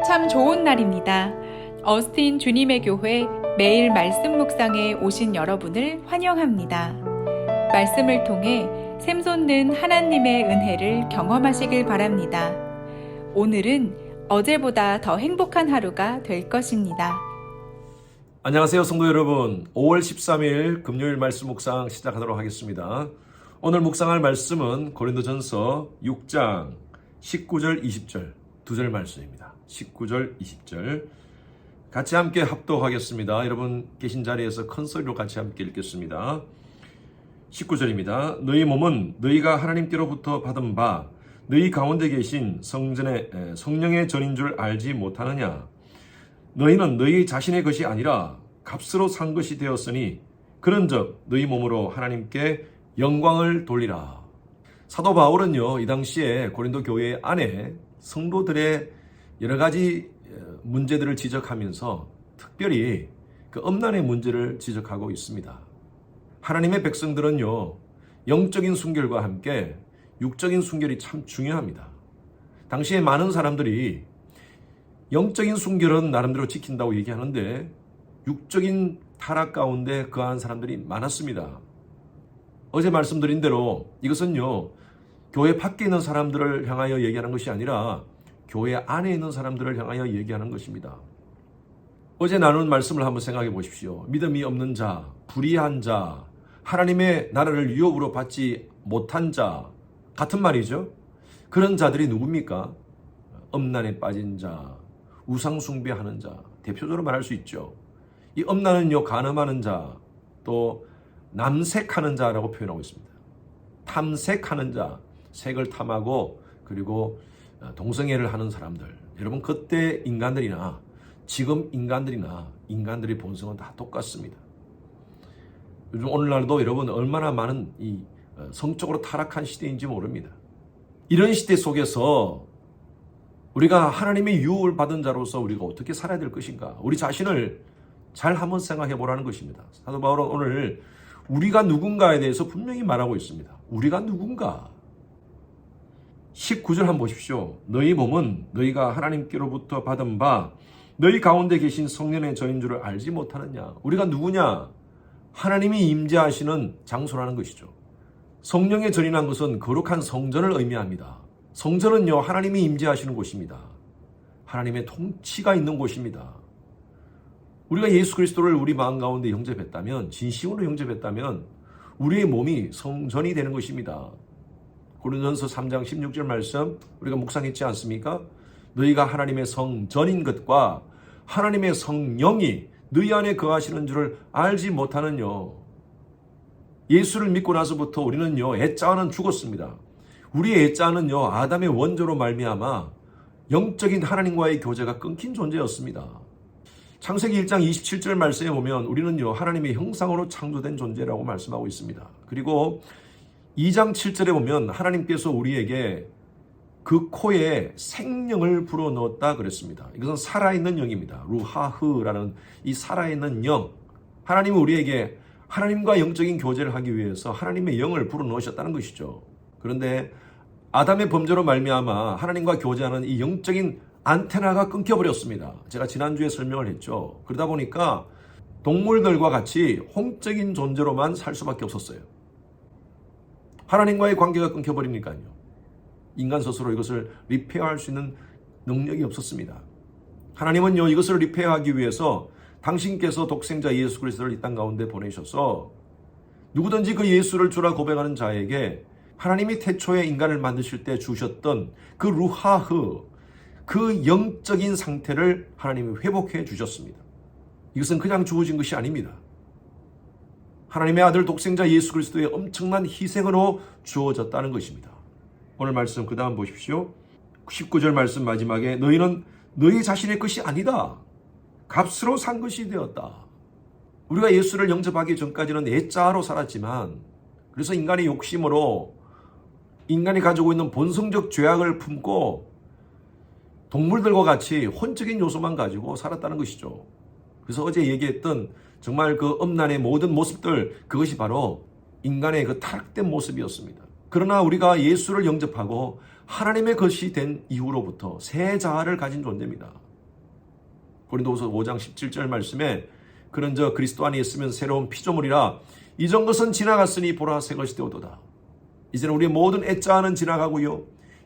참 좋은 날입니다. 어스틴 주님의 교회 매일 말씀 묵상에 오신 여러분을 환영합니다. 말씀을 통해 샘솟는 하나님의 은혜를 경험하시길 바랍니다. 오늘은 어제보다 더 행복한 하루가 될 것입니다. 안녕하세요, 성도 여러분. 5월 13일 금요일 말씀 묵상 시작하도록 하겠습니다. 오늘 묵상할 말씀은 고린도전서 6장 19절 20절 두 절 말씀입니다. 19절 20절 같이 함께 합독하겠습니다. 여러분 계신 자리에서 큰 소리로 같이 함께 읽겠습니다. 19절입니다. 너희 몸은 너희가 하나님께로부터 받은 바 너희 가운데 계신 성령의 전인 줄 알지 못하느냐. 너희는 너희 자신의 것이 아니라 값으로 산 것이 되었으니 그런즉 너희 몸으로 하나님께 영광을 돌리라. 사도 바울은요, 이 당시에 고린도 교회 안에 성도들의 여러 가지 문제들을 지적하면서 특별히 그 음란의 문제를 지적하고 있습니다. 하나님의 백성들은요, 영적인 순결과 함께 육적인 순결이 참 중요합니다. 당시에 많은 사람들이 영적인 순결은 나름대로 지킨다고 얘기하는데 육적인 타락 가운데 거한 사람들이 많았습니다. 어제 말씀드린 대로 이것은요, 교회 밖에 있는 사람들을 향하여 얘기하는 것이 아니라 교회 안에 있는 사람들을 향하여 얘기하는 것입니다. 어제 나눈 말씀을 한번 생각해 보십시오. 믿음이 없는 자, 불의한 자, 하나님의 나라를 유업으로 받지 못한 자, 같은 말이죠. 그런 자들이 누굽니까? 음란에 빠진 자, 우상 숭배하는 자, 대표적으로 말할 수 있죠. 이 음란은요, 간음하는 자, 또 남색하는 자라고 표현하고 있습니다. 탐색하는 자, 색을 탐하고 그리고 동성애를 하는 사람들. 여러분, 그때 인간들이나 지금 인간들의 본성은 다 똑같습니다. 요즘 오늘날도 여러분 얼마나 많은 이 성적으로 타락한 시대인지 모릅니다. 이런 시대 속에서 우리가 하나님의 유업을 받은 자로서 우리가 어떻게 살아야 될 것인가? 우리 자신을 잘 한번 생각해 보라는 것입니다. 사도 바울은 오늘 우리가 누군가에 대해서 분명히 말하고 있습니다. 우리가 누군가? 19절 한번 보십시오. 너희 몸은 너희가 하나님께로부터 받은 바 너희 가운데 계신 성령의 전인 줄을 알지 못하느냐. 우리가 누구냐? 하나님이 임재하시는 장소라는 것이죠. 성령의 전이라는 것은 거룩한 성전을 의미합니다. 성전은요, 하나님이 임재하시는 곳입니다. 하나님의 통치가 있는 곳입니다. 우리가 예수 그리스도를 우리 마음 가운데 영접했다면, 진심으로 영접했다면 우리의 몸이 성전이 되는 것입니다. 고린도전서 3장 16절 말씀 우리가 묵상했지 않습니까? 너희가 하나님의 성전인 것과 하나님의 성령이 너희 안에 거하시는 줄을 알지 못하느뇨. 예수를 믿고 나서부터 우리는요, 애자는 죽었습니다. 우리의 애자는요, 아담의 원조로 말미암아 영적인 하나님과의 교제가 끊긴 존재였습니다. 창세기 1장 27절 말씀에 보면 우리는요, 하나님의 형상으로 창조된 존재라고 말씀하고 있습니다. 그리고 2장 7절에 보면 하나님께서 우리에게 그 코에 생명을 불어넣었다 그랬습니다. 이것은 살아있는 영입니다. 루하흐라는 이 살아있는 영. 하나님은 우리에게 하나님과 영적인 교제를 하기 위해서 하나님의 영을 불어넣으셨다는 것이죠. 그런데 아담의 범죄로 말미암아 하나님과 교제하는 이 영적인 안테나가 끊겨버렸습니다. 제가 지난주에 설명을 했죠. 그러다 보니까 동물들과 같이 홍적인 존재로만 살 수밖에 없었어요. 하나님과의 관계가 끊겨버리니까요. 인간 스스로 이것을 리페어할 수 있는 능력이 없었습니다. 하나님은요, 이것을 리페어하기 위해서 당신께서 독생자 예수 그리스도를 이 땅 가운데 보내셔서 누구든지 그 예수를 주라 고백하는 자에게 하나님이 태초에 인간을 만드실 때 주셨던 그 루하흐, 그 영적인 상태를 하나님이 회복해 주셨습니다. 이것은 그냥 주어진 것이 아닙니다. 하나님의 아들 독생자 예수 그리스도의 엄청난 희생으로 주어졌다는 것입니다. 오늘 말씀 그 다음 보십시오. 19절 말씀 마지막에 너희는 너희 자신의 것이 아니다. 값으로 산 것이 되었다. 우리가 예수를 영접하기 전까지는 애자로 살았지만, 그래서 인간의 욕심으로 인간이 가지고 있는 본성적 죄악을 품고 동물들과 같이 혼적인 요소만 가지고 살았다는 것이죠. 그래서 어제 얘기했던 정말 그 음란의 모든 모습들, 그것이 바로 인간의 그 타락된 모습이었습니다. 그러나 우리가 예수를 영접하고 하나님의 것이 된 이후로부터 새 자아를 가진 존재입니다. 고린도후서 5장 17절 말씀에 그런저 그리스도 안에 있으면 새로운 피조물이라 이전 것은 지나갔으니 보라 새 것이 되었도다. 이제는 우리의 모든 애자는 지나가고요.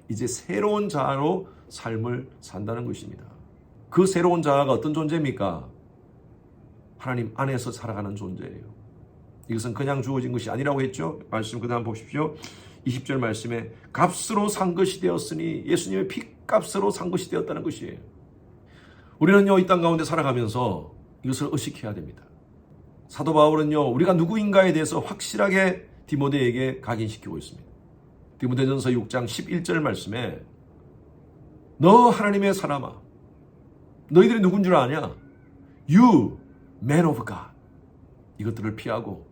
이제 새로운 자아로 삶을 산다는 것입니다. 그 새로운 자아가 어떤 존재입니까? 하나님 안에서 살아가는 존재예요. 이것은 그냥 주어진 것이 아니라고 했죠. 말씀 그 다음 보십시오. 20절 말씀에 값으로 산 것이 되었으니 예수님의 피값으로 산 것이 되었다는 것이에요. 우리는요 이 땅 가운데 살아가면서 이것을 의식해야 됩니다. 사도 바울은요 우리가 누구인가에 대해서 확실하게 디모데에게 각인시키고 있습니다. 디모데전서 6장 11절 말씀에 너 하나님의 사람아 너희들이 누군 줄 아냐? You man of God. 이것들을 피하고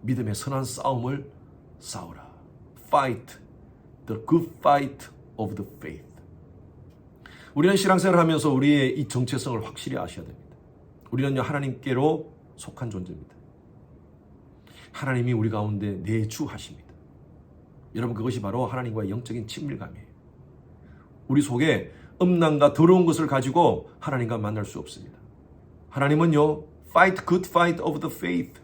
믿음의 선한 싸움을 싸우라. Fight the good fight of the faith. 우리는 신앙생활을 하면서 우리의 이 정체성을 확실히 아셔야 됩니다. 우리는요 하나님께로 속한 존재입니다. 하나님이 우리 가운데 내주하십니다. 여러분 그것이 바로 하나님과의 영적인 친밀감이에요. 우리 속에 음란과 더러운 것을 가지고 하나님과 만날 수 없습니다. 하나님은요 fight good fight of the faith.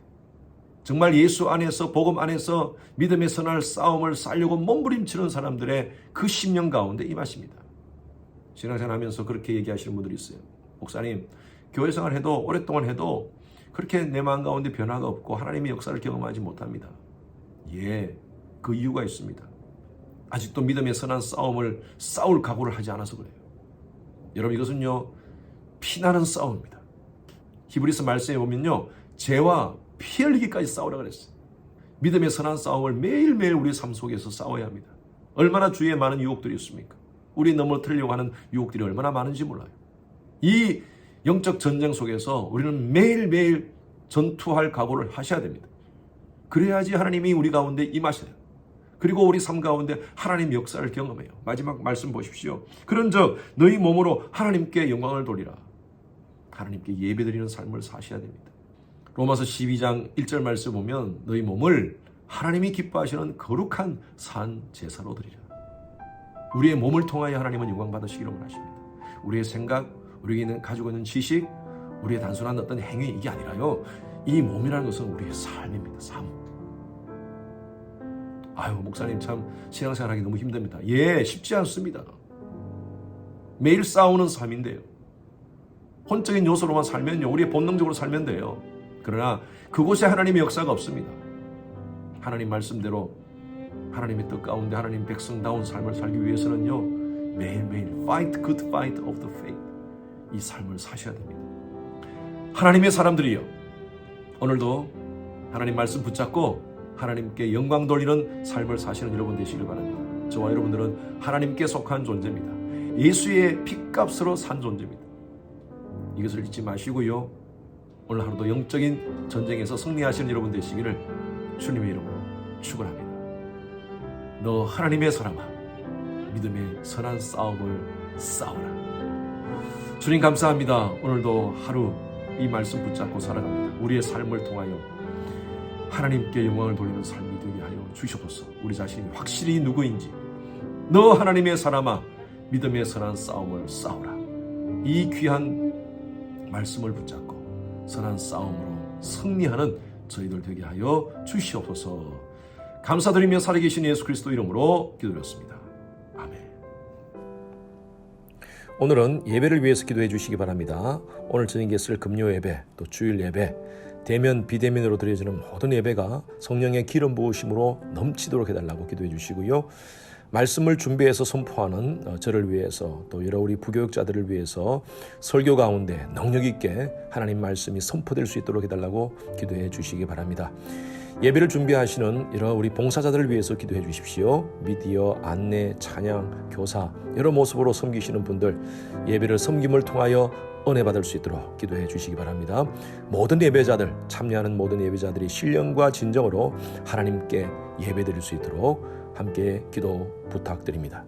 정말 예수 안에서 복음 안에서 믿음의 선한 싸움을 싸려고 몸부림치는 사람들의 그 심령 가운데 임하십니다. 신앙생활 하면서 그렇게 얘기하시는 분들이 있어요. 목사님 교회 생활해도 오랫동안 해도 그렇게 내 마음 가운데 변화가 없고 하나님의 역사를 경험하지 못합니다. 그 이유가 있습니다. 아직도 믿음의 선한 싸움을 싸울 각오를 하지 않아서 그래요. 여러분 이것은요 피나는 싸움입니다. 히브리서 말씀에 보면요 죄와 피 흘리기까지 싸우라 그랬어요. 믿음의 선한 싸움을 매일매일 우리 삶 속에서 싸워야 합니다. 얼마나 주위에 많은 유혹들이 있습니까? 우리 넘어뜨리려고 하는 유혹들이 얼마나 많은지 몰라요. 이 영적 전쟁 속에서 우리는 매일매일 전투할 각오를 하셔야 됩니다. 그래야지 하나님이 우리 가운데 임하셔요. 그리고 우리 삶 가운데 하나님 역사를 경험해요. 마지막 말씀 보십시오. 그런즉 너희 몸으로 하나님께 영광을 돌리라. 하나님께 예배드리는 삶을 사셔야 됩니다. 로마서 12장 1절 말씀 보면 너희 몸을 하나님이 기뻐하시는 거룩한 산 제사로 드리라. 우리의 몸을 통하여 하나님은 영광 받으시기를 원하십니다. 우리의 생각, 우리가 가지고 있는 지식, 우리의 단순한 어떤 행위 이게 아니라요. 이 몸이라는 것은 우리의 삶입니다. 삶. 목사님 참 신앙생활하기 너무 힘듭니다. 쉽지 않습니다. 매일 싸우는 삶인데요. 혼적인 요소로만 살면요. 우리의 본능적으로 살면 돼요. 그러나 그곳에 하나님의 역사가 없습니다. 하나님 말씀대로 하나님의 뜻 가운데 하나님 백성다운 삶을 살기 위해서는요. 매일매일 fight good fight of the faith. 이 삶을 사셔야 됩니다. 하나님의 사람들이요. 오늘도 하나님 말씀 붙잡고 하나님께 영광 돌리는 삶을 사시는 여러분 되시길 바랍니다. 저와 여러분들은 하나님께 속한 존재입니다. 예수의 피값으로 산 존재입니다. 이것을 잊지 마시고요. 오늘 하루도 영적인 전쟁에서 승리하시는 여러분 되시기를 주님의 이름으로 축원합니다. 너 하나님의 사람아 믿음의 선한 싸움을 싸우라. 주님 감사합니다. 오늘도 하루 이 말씀 붙잡고 살아갑니다. 우리의 삶을 통하여 하나님께 영광을 돌리는 삶이 되게 하여 주시옵소서. 우리 자신이 확실히 누구인지 너 하나님의 사람아 믿음의 선한 싸움을 싸우라. 이 귀한 말씀을 붙잡고 선한 싸움으로 승리하는 저희들 되게 하여 주시옵소서. 감사드리며 살아계신 예수 그리스도 이름으로 기도드렸습니다. 아멘. 오늘은 예배를 위해서 기도해 주시기 바랍니다. 오늘 저녁에 쓸 금요 예배, 또 주일 예배, 대면 비대면으로 드려지는 모든 예배가 성령의 기름 부으심으로 넘치도록 해달라고 기도해 주시고요. 말씀을 준비해서 선포하는 저를 위해서 또 여러 우리 부교육자들을 위해서 설교 가운데 능력 있게 하나님 말씀이 선포될 수 있도록 해달라고 기도해 주시기 바랍니다. 예배를 준비하시는 여러 우리 봉사자들을 위해서 기도해 주십시오. 미디어, 안내, 찬양, 교사 여러 모습으로 섬기시는 분들 예배를 섬김을 통하여 은혜 받을 수 있도록 기도해 주시기 바랍니다. 모든 예배자들, 참여하는 모든 예배자들이 신령과 진정으로 하나님께 예배드릴 수 있도록 함께 기도 부탁드립니다.